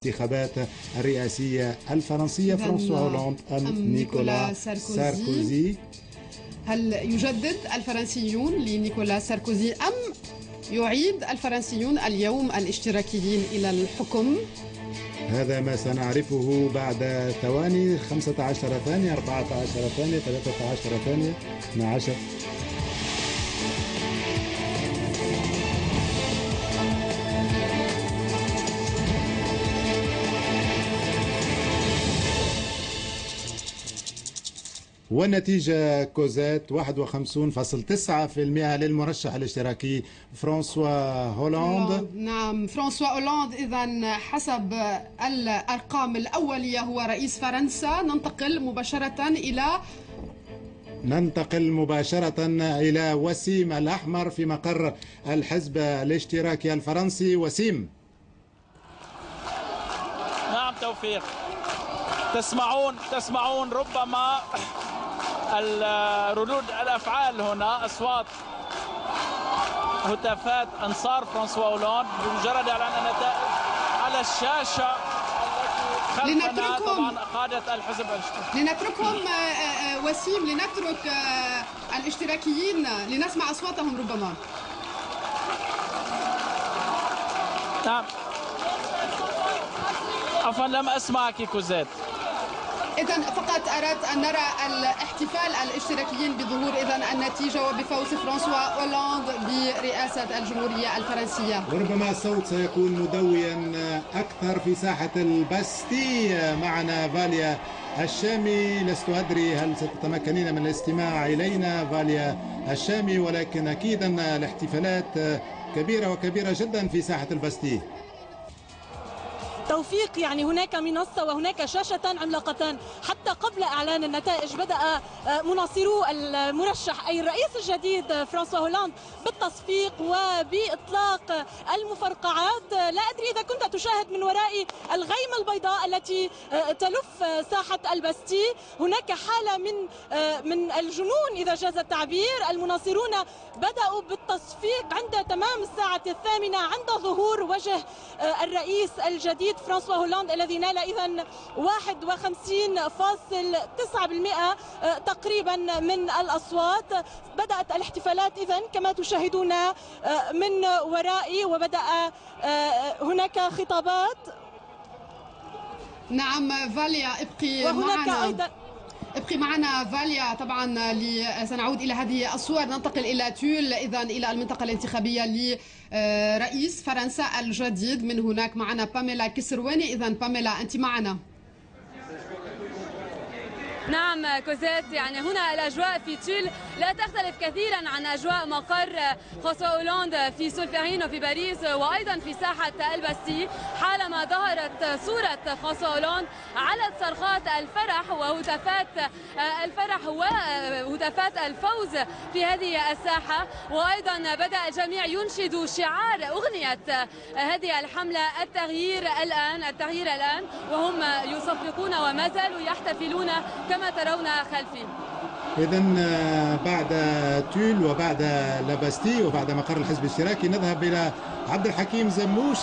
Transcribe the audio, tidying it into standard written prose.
الانتخابات الرئاسية الفرنسية فرانسوا هولاند أم نيكولا ساركوزي؟ هل يجدد الفرنسيون لنيكولا ساركوزي أم يعيد الفرنسيون اليوم الاشتراكيين إلى الحكم؟ هذا ما سنعرفه بعد ثواني. 15 ثانية، 14 ثانية، 13 ثانية، 12. والنتيجة كوزات 51.9% للمرشح الاشتراكي فرانسوا هولاند. نعم، فرانسوا هولاند. إذا حسب الأرقام الأولية هو رئيس فرنسا. ننتقل مباشرة إلى وسيم الأحمر في مقر الحزب الاشتراكي الفرنسي. وسيم. نعم توفيق، تسمعون ربما ردود الأفعال هنا، أصوات هتافات أنصار فرانسوا هولاند بمجرد إعلان النتائج على الشاشة التي خلفنا طبعا قادة الحزب الاشتراكي. لنتركهم وسيم، لنترك الاشتراكيين لنسمع أصواتهم ربما. نعم عفوا لم أسمعك كوزات. إذن فقط أردت أن نرى الاحتفال الاشتراكيين بظهور النتيجة وبفوز فرانسوا هولاند برئاسة الجمهورية الفرنسية. وربما الصوت سيكون مدويا أكثر في ساحة الباستي. معنا فاليا الشامي. لست أدري هل ستتمكنين من الاستماع إلينا فاليا الشامي، ولكن أكيد أن الاحتفالات كبيرة وكبيرة جدا في ساحة الباستي. توفيق، يعني هناك منصة وهناك شاشة عملاقتان. حتى قبل إعلان النتائج بدأ مناصرو المرشح أي الرئيس الجديد فرانسوا هولاند بالتصفيق وبإطلاق المفرقعات. لا أدري إذا كنت تشاهد من ورائي الغيمة البيضاء التي تلف ساحة الباستي. هناك حالة من الجنون إذا جاز التعبير. المناصرون بدأوا بالتصفيق عند تمام الساعة 8 عند ظهور وجه الرئيس الجديد فرانسوا هولاند الذي نال إذن 51.9% تقريبا من الأصوات. بدأت الاحتفالات إذن كما تشاهدون من ورائي، وبدأ هناك خطابات. نعم فاليا، ابقي معنا فاليا. طبعا سنعود إلى هذه الصور. ننتقل إلى تول، إذن إلى المنطقة الانتخابية لرئيس فرنسا الجديد. من هناك معنا باميلا كسرواني. إذن باميلا أنت معنا. نعم كوزات، يعني هنا الأجواء في تول لا تختلف كثيرا عن أجواء مقر فرانسوا هولاند في سولفيرين وفي باريس وأيضا في ساحة الباستي. حالما ظهرت صورة فرانسوا هولاند علت صرخات الفرح وهتافات الفرح وهتافات الفوز في هذه الساحة. وأيضا بدأ الجميع ينشد شعار أغنية هذه الحملة التغيير الآن، وهم يصفقون وما زالوا يحتفلون كما ترون خلفي. إذن بعد تول وبعد لاباستي وبعد مقر الحزب الاشتراكي نذهب إلى عبد الحكيم زموش.